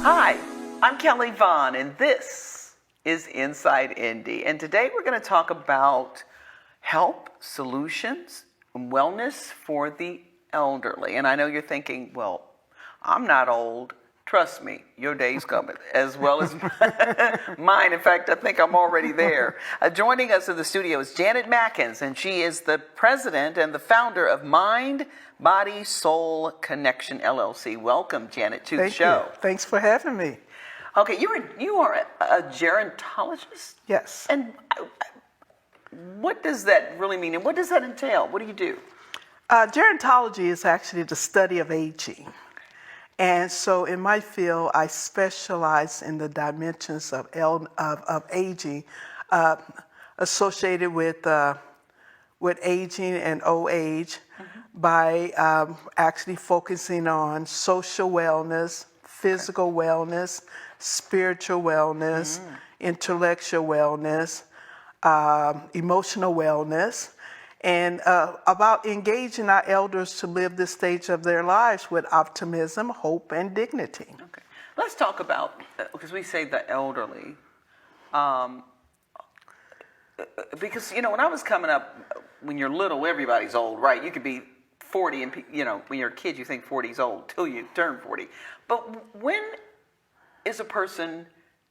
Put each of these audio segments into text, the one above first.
Hi, I'm Kelly Vaughn, and this is Inside Indy. And today we're going to talk about help, solutions, and wellness for the elderly. And I know you're thinking, well, I'm not old. Trust me, your day's coming, as well as mine. In fact, I think I'm already there. Joining us in the studio is Janet Mackins, and she is the president and the founder of Mind, Body, Soul Connection, LLC. Welcome, Janet, to the show. You. Thanks for having me. Okay, you are a gerontologist? Yes. And what does that really mean, and what does that entail? What do you do? Gerontology is actually the study of aging. And so in my field, I specialize in the dimensions of aging associated with aging and old age by actually focusing on social wellness, physical wellness, spiritual wellness, intellectual wellness, emotional wellness, and about engaging our elders to live this stage of their lives with optimism, hope, and dignity. Okay. Let's talk about, because we say the elderly, because, you know, when I was coming up, when you're little, everybody's old, right? You could be 40 and, you know, when you're a kid, you think 40 is old till you turn 40. But when is a person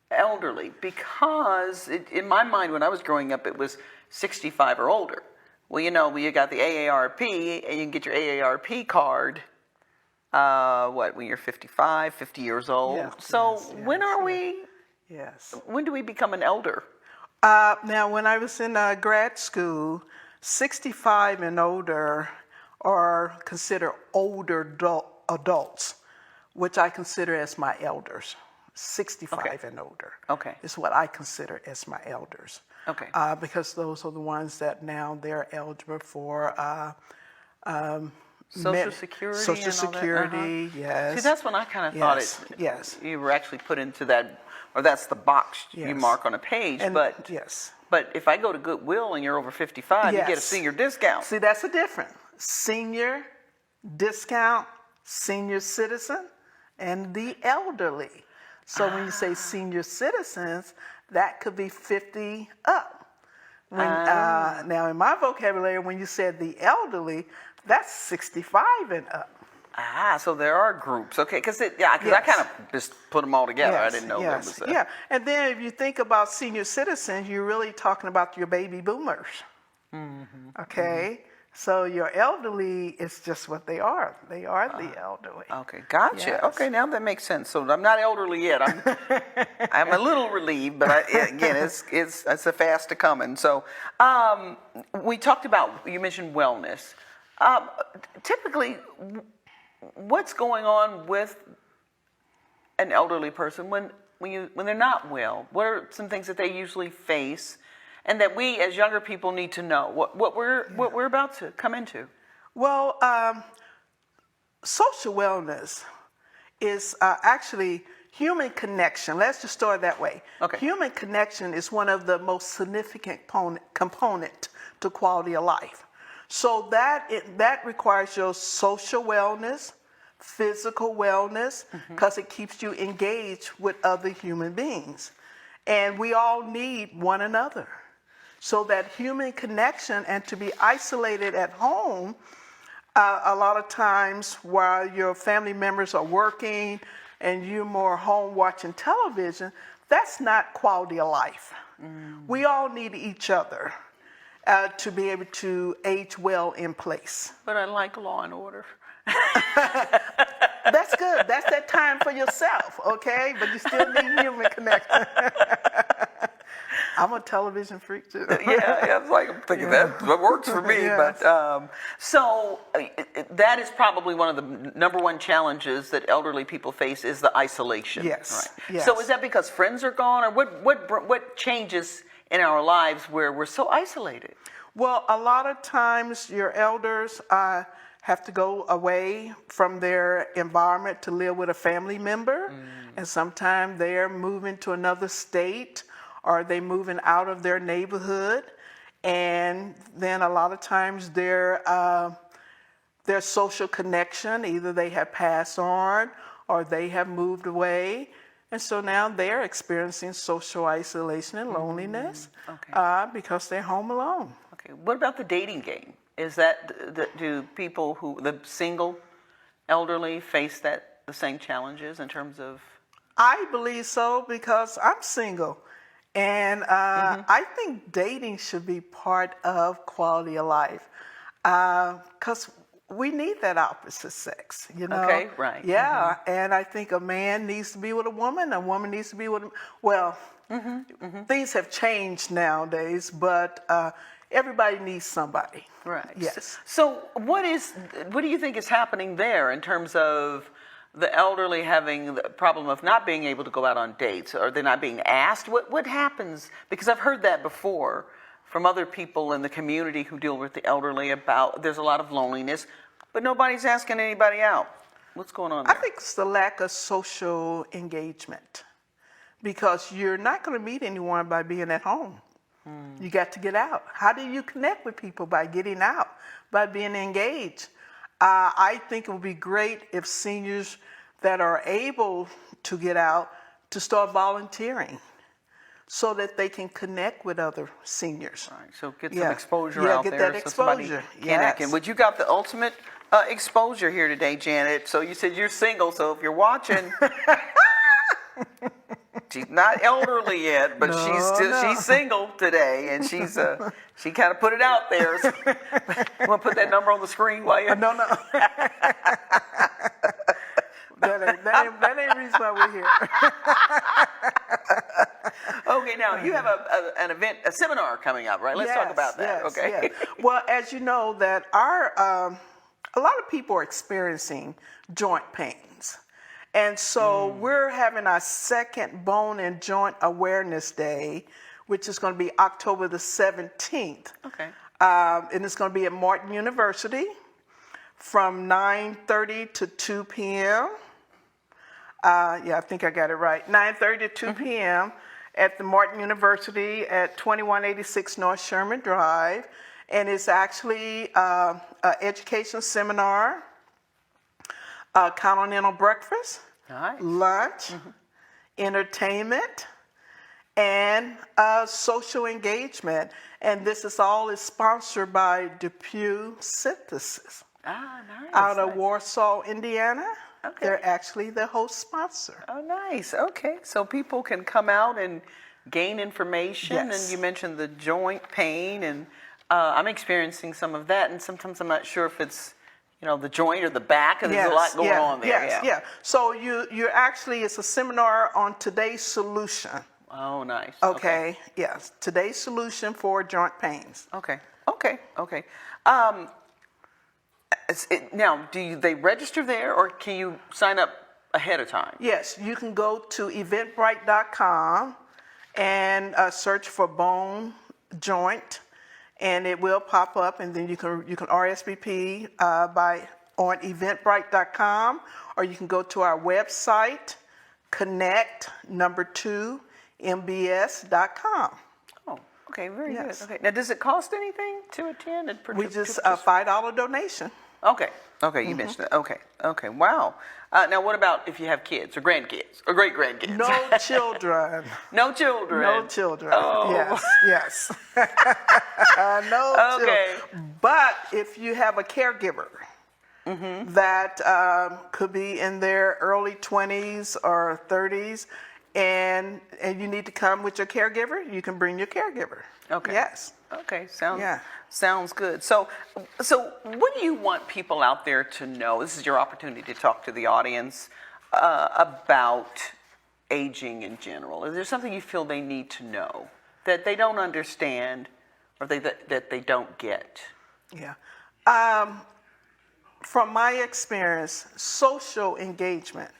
elderly? Because in my mind, when I was growing up, it was 65 or older. Well, you know, you got the AARP, and you can get your AARP card, when you're 55, 50 years old. Yeah, so when are we? Yes. When do we become an elder? Now, when I was in grad school, 65 and older are considered older adults, which I consider as my elders. 65 and older is what I consider as my elders. Okay. Because those are the ones that now they're eligible for Social Security. Social and all Security, that? yes. See, that's when I kind of thought it. Yes. You were actually put into that, or that's the box you mark on a page. And, but yes. But if I go to Goodwill and you're over 55, you get a senior discount. See, that's the difference. Senior discount, senior citizen, and the elderly. So when you say senior citizens, that could be 50 up. Now, in my vocabulary, when you said the elderly, that's 65 and up. So there are groups, okay? Because I kind of just put them all together. I didn't know there was a... Yeah, and then if you think about senior citizens, you're really talking about your baby boomers. Okay? So your elderly is just what they are. They are the elderly. Okay, gotcha. Yes. Okay, now that makes sense. So I'm not elderly yet. I'm a little relieved, but again, it's a fast to coming. So we talked about, you mentioned wellness. Typically, what's going on with an elderly person when they're not well? What are some things that they usually face, and that we as younger people need to know what we're about to come into? Well, social wellness is actually human connection. Let's just start that way. Okay. Human connection is one of the most significant component to quality of life. So that requires your social wellness, physical wellness, because it keeps you engaged with other human beings. And we all need one another. So that human connection, and to be isolated at home, a lot of times while your family members are working and you're more home watching television, that's not quality of life. We all need each other to be able to age well in place. But I like Law and Order. That's good. That's that time for yourself, okay? But you still need human connection. I'm a television freak too. Yeah, it's like I'm thinking that works for me. Yes. But so that is probably one of the number one challenges that elderly people face is the isolation. Yes. Right. Yes. So is that because friends are gone, or what changes in our lives where we're so isolated? Well, a lot of times your elders have to go away from their environment to live with a family member, and sometimes they're moving to another state, or they moving out of their neighborhood, and then a lot of times their social connection, either they have passed on or they have moved away, And so now they're experiencing social isolation and loneliness Okay. because they're home alone. Okay. What about the dating game? Is that do people the single elderly face the same challenges in terms of? I believe so because I'm single. And I think dating should be part of quality of life because we need that opposite sex, you know? Okay, right. Yeah, and I think a man needs to be with a woman needs to be with, well, things have changed nowadays, but everybody needs somebody. Right. Yes. So what do you think is happening there in terms of the elderly having the problem of not being able to go out on dates, or they're not being asked? What happens? Because I've heard that before from other people in the community who deal with the elderly about there's a lot of loneliness, but nobody's asking anybody out. What's going on there? I think it's the lack of social engagement because you're not going to meet anyone by being at home. You got to get out. How do you connect with people? By getting out, by being engaged. I think it would be great if seniors that are able to get out to start volunteering so that they can connect with other seniors. Right, so get some exposure out get there. that so somebody exposure. connect. Yes. But you got the ultimate exposure here today, Janet. So you said you're single, so if you're watching, she's not elderly yet, but she's single today, and she kind of put it out there. So, you want to put that number on the screen while you? No. that ain't reason why we're here. Okay, now you have an event, a seminar coming up, right? Let's talk about that. Yes, okay. yes. Well, as you know, that a lot of people are experiencing joint pains. And so we're having our second Bone and Joint Awareness Day, which is going to be October the 17th. Okay. And it's going to be at Martin University from 9:30 to 2 p.m. I think I got it right. 9:30 to 2 p.m. at the Martin University at 2186 North Sherman Drive. And it's actually an education seminar, continental breakfast, Nice. lunch, entertainment, and social engagement. And this is sponsored by Depew Synthesis Ah, nice. out of nice. Warsaw, Indiana. Okay. They're actually the host sponsor. Oh, nice. Okay, so people can come out and gain information. Yes. And you mentioned the joint pain, and I'm experiencing some of that. And sometimes I'm not sure if it's the joint or the back, and there's a lot going on there. Yeah. So you're actually, it's a seminar on today's solution. Oh, nice. Okay. Yes. Today's solution for joint pains. Okay. Now, they register there, or can you sign up ahead of time? Yes, you can go to eventbrite.com and search for bone joint, and it will pop up, and then you can RSVP on eventbrite.com, or you can go to our website, connect2mbs.com. Oh, okay, very Yes. good. Okay, now does it cost anything to attend? We just a $5 donation. Okay, you mentioned that. Okay, wow. Now, what about if you have kids or grandkids or great grandkids? No children. No children. No children. Oh. Yes. No Okay. children. But if you have a caregiver that could be in their early 20s or 30s, and you need to come with your caregiver, you can bring your caregiver. Okay. Yes. Okay, sounds good. So what do you want people out there to know? This is your opportunity to talk to the audience about aging in general. Is there something you feel they need to know that they don't understand, or that they don't get? Yeah. From my experience, social engagement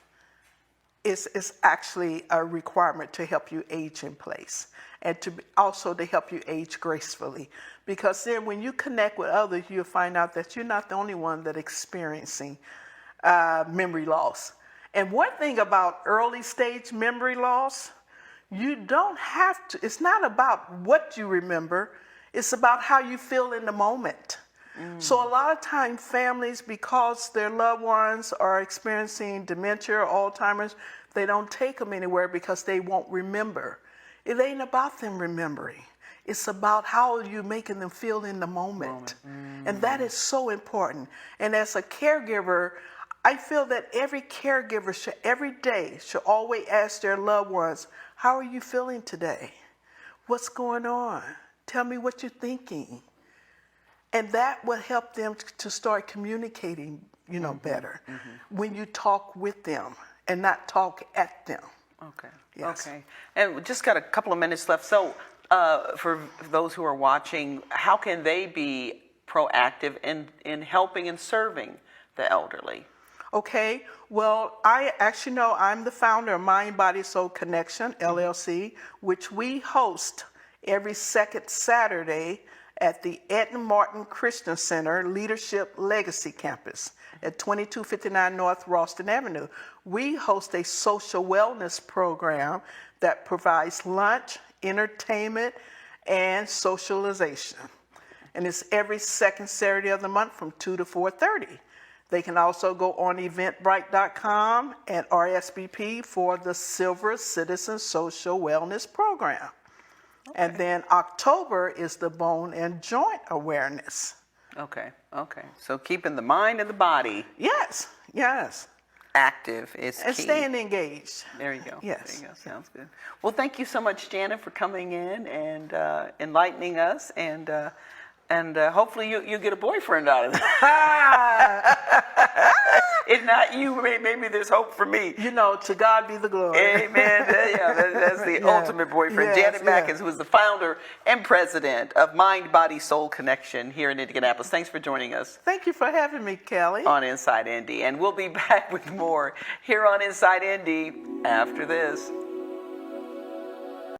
is actually a requirement to help you age in place, and also to help you age gracefully. Because then when you connect with others, you'll find out that you're not the only one that's experiencing memory loss. And one thing about early stage memory loss, you don't have to, it's not about what you remember, it's about how you feel in the moment. So a lot of time families, because their loved ones are experiencing dementia or Alzheimer's, they don't take them anywhere because they won't remember. It ain't about them remembering. It's about how you're making them feel in the moment. And that is so important. And as a caregiver, I feel that every caregiver should every day should always ask their loved ones, how are you feeling today? What's going on? Tell me what you're thinking. And that will help them to start communicating, better when you talk with them and not talk at them. Okay. Yes. Okay. And we just got a couple of minutes left. So for those who are watching, how can they be proactive in helping and serving the elderly? Okay, well, I actually know I'm the founder of Mind, Body, Soul Connection, LLC, which we host every second Saturday at the Ed Martin Christian Center Leadership Legacy Campus at 2259 North Ralston Avenue. We host a social wellness program that provides lunch, entertainment, and socialization. And it's every second Saturday of the month from 2 to 4:30. They can also go on eventbrite.com and RSVP for the Silver Citizen Social Wellness Program. Okay. And then October is the Bone and Joint Awareness. Okay. So keeping the mind and the body Yes. active is key. And staying engaged. There you go. Yes. There you go. Sounds good. Well, thank you so much, Janet, for coming in and enlightening us, and hopefully you get a boyfriend out of this. If not you, maybe there's hope for me. To God be the glory. Amen. That's the ultimate boyfriend. Yes, Janet Mackins, who is the founder and president of Mind, Body, Soul Connection here in Indianapolis. Thanks for joining us. Thank you for having me, Kelly. On Inside Indy. And we'll be back with more here on Inside Indy after this.